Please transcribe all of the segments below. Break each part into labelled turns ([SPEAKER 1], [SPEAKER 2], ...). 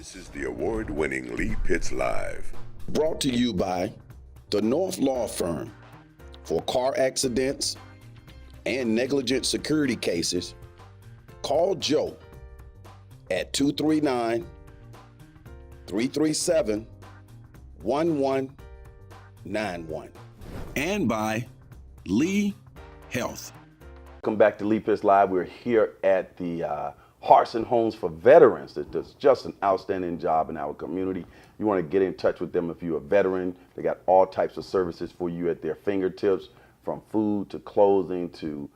[SPEAKER 1] This is the award-winning Lee Pitts Live.
[SPEAKER 2] Brought to you by the North Law Firm. For car accidents and negligent security cases, call Joe at 239-337-1191. And by Lee Health.
[SPEAKER 3] Welcome back to Lee Pitts Live. We're here at the Hearts and Homes for Veterans that does just an outstanding job in our community. You want to get in touch with them if you're a veteran. They got all types of services for you at their fingertips, from food to clothing to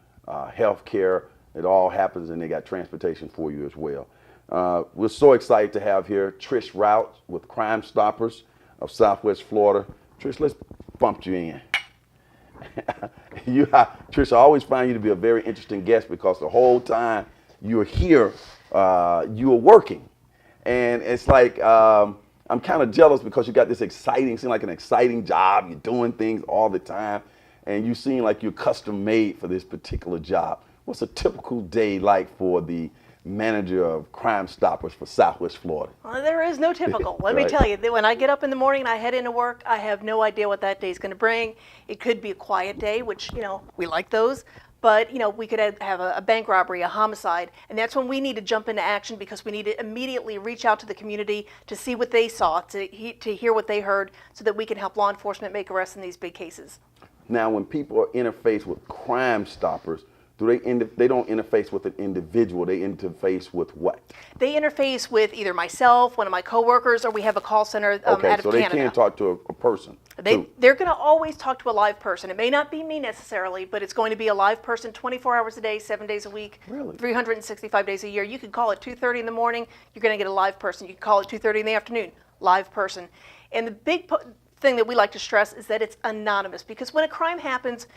[SPEAKER 3] health care. It all happens, and they got transportation for you as well. We're so excited to have here Trish Routte with Crime Stoppers of Southwest Florida. Trish, let's bump you in. Trish, I always find you to be a very interesting guest because the whole time you're here, you are working. And it's like, I'm kind of jealous because you got this seem like an exciting job. You're doing things all the time, and you seem like you're custom made for this particular job. What's a typical day like for the manager of Crime Stoppers for Southwest Florida?
[SPEAKER 4] Well, there is no typical. Let me
[SPEAKER 3] Right.
[SPEAKER 4] tell you, that when I get up in the morning and I head into work, I have no idea what that day is going to bring. It could be a quiet day, which, we like those. But, we could have a bank robbery, a homicide, and that's when we need to jump into action because we need to immediately reach out to the community to see what they saw, to hear what they heard, so that we can help law enforcement make arrests in these big cases.
[SPEAKER 3] Now, when people are interfaced with Crime Stoppers, they don't interface with an individual, they interface with what?
[SPEAKER 4] They interface with either myself, one of my coworkers, or we have a call center out of
[SPEAKER 3] Okay, so they
[SPEAKER 4] Canada.
[SPEAKER 3] can't talk to a person.
[SPEAKER 4] They're going to always talk to a live person. It may not be me necessarily, but it's going to be a live person 24 hours a day, 7 days a week,
[SPEAKER 3] Really?
[SPEAKER 4] 365 days a year. You could call at 2:30 in the morning, you're going to get a live person. You can call at 2:30 in the afternoon, live person. And the big thing that we like to stress is that it's anonymous, because when a crime happens,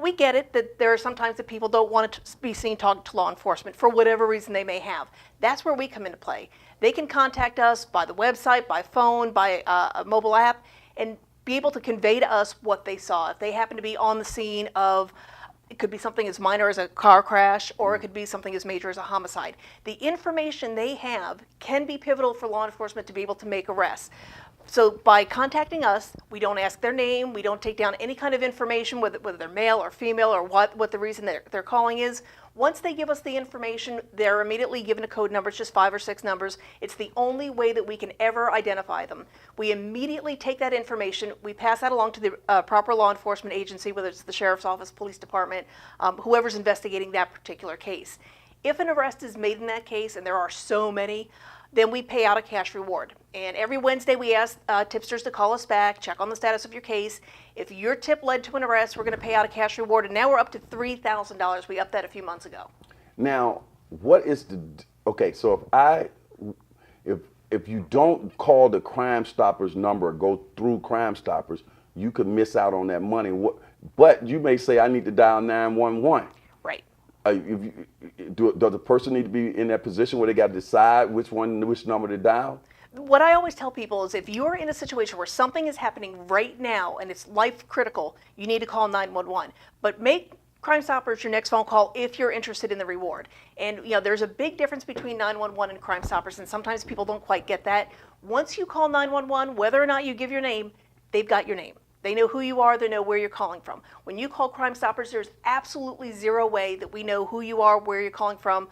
[SPEAKER 4] we get it that there are sometimes that people don't want to be seen talking to law enforcement for whatever reason they may have. That's where we come into play. They can contact us by the website, by phone, by a mobile app, and be able to convey to us what they saw. If they happen to be on the scene of, it could be something as minor as a car crash, or it could be something as major as a homicide. The information they have can be pivotal for law enforcement to be able to make arrests. So by contacting us, we don't ask their name, we don't take down any kind of information, whether they're male or female, or what the reason they're calling is. Once they give us the information, they're immediately given a code number. It's just 5 or 6 numbers. It's the only way that we can ever identify them. We immediately take that information, we pass that along to the proper law enforcement agency, whether it's the sheriff's office, police department, whoever's investigating that particular case. If an arrest is made in that case, and there are so many, then we pay out a cash reward. And every Wednesday we ask tipsters to call us back, check on the status of your case. If your tip led to an arrest, we're going to pay out a cash reward, and now we're up to $3,000. We upped that a few months ago.
[SPEAKER 3] Now, what is so if you don't call the Crime Stoppers number or go through Crime Stoppers, you could miss out on that money. But you may say, I need to dial 911.
[SPEAKER 4] Right.
[SPEAKER 3] Does the person need to be in that position where they got to decide which number to dial?
[SPEAKER 4] What I always tell people is if you're in a situation where something is happening right now and it's life critical, you need to call 911. But make Crime Stoppers your next phone call if you're interested in the reward. And there's a big difference between 911 and Crime Stoppers, and sometimes people don't quite get that. Once you call 911, whether or not you give your name, they've got your name. They know who you are, they know where you're calling from. When you call Crime Stoppers, there's absolutely zero way that we know who you are, where you're calling from,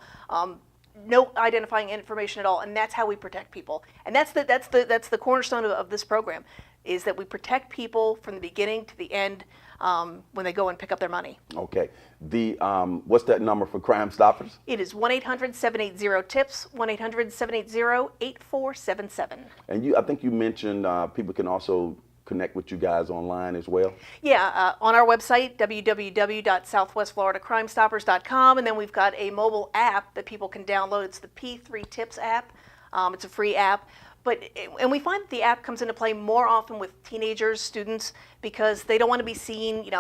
[SPEAKER 4] no identifying information at all, and that's how we protect people. And that's the cornerstone of this program, is that we protect people from the beginning to the end when they go and pick up their money.
[SPEAKER 3] Okay. What's that number for Crime Stoppers?
[SPEAKER 4] It is 1-800-780-TIPS, 1-800-780-8477.
[SPEAKER 3] And I think you mentioned people can also connect with you guys online as well?
[SPEAKER 4] Yeah, on our website, www.southwestfloridacrimestoppers.com, and then we've got a mobile app that people can download. It's the P3 Tips app. It's a free app. And we find that the app comes into play more often with teenagers, students, because they don't want to be seen,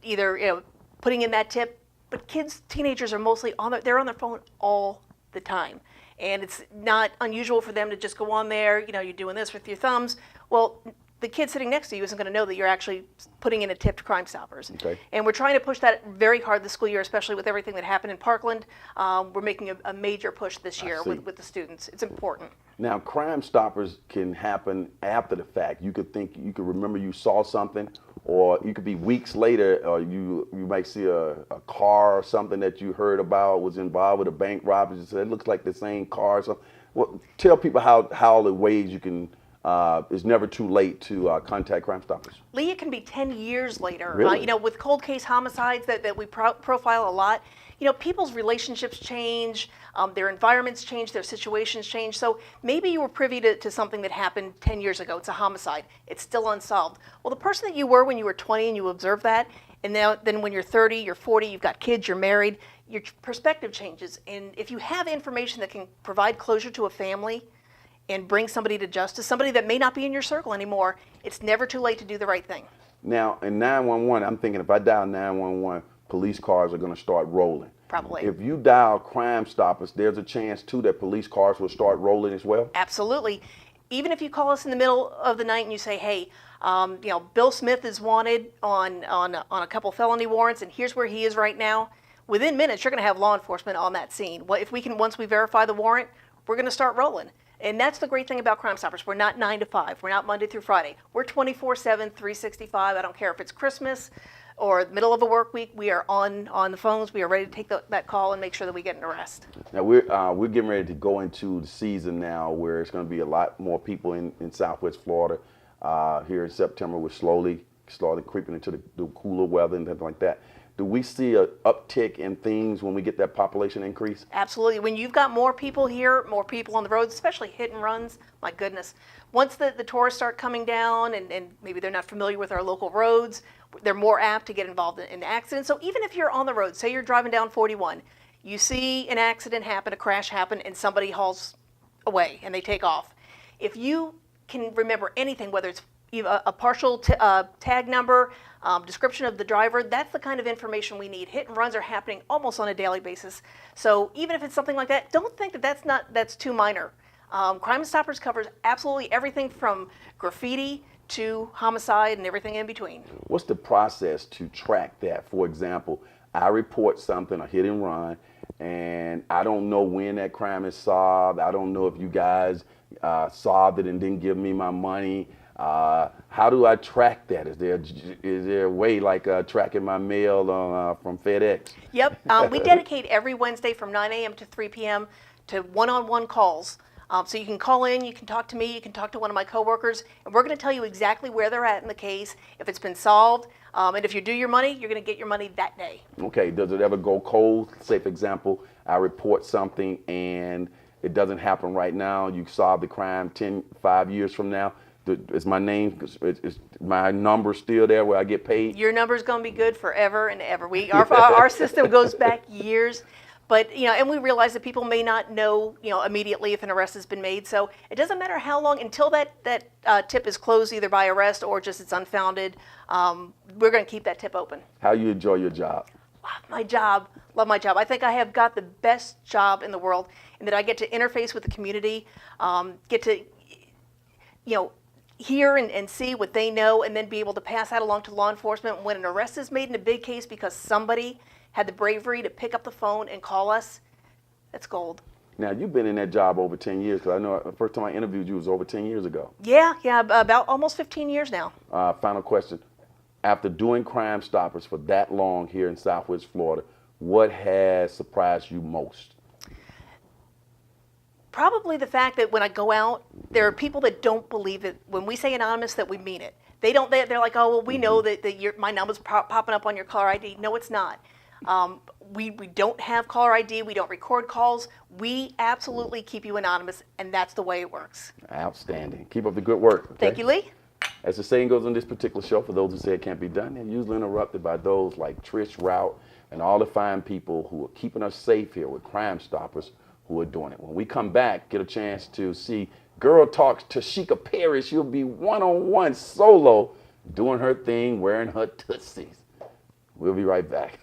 [SPEAKER 4] either putting in that tip. But teenagers are mostly they're on their phone all the time. And it's not unusual for them to just go on there, you're doing this with your thumbs. Well, the kid sitting next to you isn't going to know that you're actually putting in a tip to Crime Stoppers.
[SPEAKER 3] Okay.
[SPEAKER 4] And we're trying to push that very hard this school year, especially with everything that happened in Parkland. We're making a major push this year with the students. It's important.
[SPEAKER 3] Now, Crime Stoppers can happen after the fact. You could remember you saw something, or you could be weeks later, or you might see a car or something that you heard about was involved with a bank robbery. You said, it looks like the same car. So, well, tell people how the ways you can. It's never too late to contact Crime Stoppers.
[SPEAKER 4] Lee, it can be 10 years later.
[SPEAKER 3] Really?
[SPEAKER 4] With cold case homicides that we profile a lot, people's relationships change, their environments change, their situations change. So maybe you were privy to something that happened 10 years ago. It's a homicide. It's still unsolved. Well, the person that you were when you were 20 and you observed that, and then when you're 30, you're 40, you've got kids, you're married, your perspective changes. And if you have information that can provide closure to a family, and bring somebody to justice, somebody that may not be in your circle anymore, it's never too late to do the right thing.
[SPEAKER 3] Now, in 911, I'm thinking if I dial 911, police cars are going to start rolling.
[SPEAKER 4] Probably.
[SPEAKER 3] If you dial Crime Stoppers, there's a chance, too, that police cars will start rolling as well?
[SPEAKER 4] Absolutely. Even if you call us in the middle of the night and you say, hey, Bill Smith is wanted on a couple felony warrants, and here's where he is right now, within minutes, you're going to have law enforcement on that scene. Once we verify the warrant, we're going to start rolling. And that's the great thing about Crime Stoppers. We're not 9 to 5. We're not Monday through Friday. We're 24/7, 365. I don't care if it's Christmas or the middle of a work week. We are on the phones. We are ready to take that call and make sure that we get an arrest.
[SPEAKER 3] Now, we're getting ready to go into the season now where it's going to be a lot more people in Southwest Florida. Here in September, we're slowly creeping into the cooler weather and things like that. Do we see an uptick in things when we get that population increase?
[SPEAKER 4] Absolutely. When you've got more people here, more people on the roads, especially hit and runs, my goodness. Once the tourists start coming down and maybe they're not familiar with our local roads, they're more apt to get involved in accidents. So even if you're on the road, say you're driving down 41, you see an accident happen, a crash happen, and somebody hauls away and they take off. If you can remember anything, whether it's a partial tag number, description of the driver, that's the kind of information we need. Hit and runs are happening almost on a daily basis. So even if it's something like that, don't think that's too minor. Crime Stoppers covers absolutely everything from graffiti to homicide and everything in between.
[SPEAKER 3] What's the process to track that? For example, I report something, a hit and run, and I don't know when that crime is solved. I don't know if you guys solved it and didn't give me my money. How do I track that? Is there a way like tracking my mail from FedEx?
[SPEAKER 4] Yep. We dedicate every Wednesday from 9 a.m. to 3 p.m. to one-on-one calls. So you can call in, you can talk to me, you can talk to one of my coworkers, and we're going to tell you exactly where they're at in the case, if it's been solved, and if you do your money, you're going to get your money that day.
[SPEAKER 3] Okay. Does it ever go cold? Say, for example, I report something and it doesn't happen right now. You solve the crime 5 years from now. Is my name, is my number still there where I get paid?
[SPEAKER 4] Your number's going to be good forever and ever. Our system goes back years, but and we realize that people may not know immediately if an arrest has been made. So it doesn't matter how long until that tip is closed, either by arrest or just it's unfounded. We're going to keep that tip open.
[SPEAKER 3] How you enjoy your job?
[SPEAKER 4] Love my job. I think I have got the best job in the world, in that I get to interface with the community, get to hear and see what they know, and then be able to pass that along to law enforcement when an arrest is made in a big case because somebody had the bravery to pick up the phone and call us. That's gold.
[SPEAKER 3] Now, you've been in that job over 10 years, because I know the first time I interviewed you was over 10 years ago.
[SPEAKER 4] Yeah, about almost 15 years now.
[SPEAKER 3] Final question. After doing Crime Stoppers for that long here in Southwest Florida, what has surprised you most?
[SPEAKER 4] Probably the fact that when I go out, there are people that don't believe that when we say anonymous that we mean it. They're like, oh, well, we know that my number's popping up on your caller ID. No, it's not. We don't have caller ID. We don't record calls. We absolutely keep you anonymous, and that's the way it works.
[SPEAKER 3] Outstanding. Keep up the good work. Okay?
[SPEAKER 4] Thank you, Lee.
[SPEAKER 3] As the saying goes on this particular show, for those who say it can't be done, they're usually interrupted by those like Trish, Routte, and all the fine people who are keeping us safe here with Crime Stoppers who are doing it. When we come back, get a chance to see Girl Talks Tashika Perry. She'll be one-on-one solo doing her thing, wearing her tootsies. We'll be right back.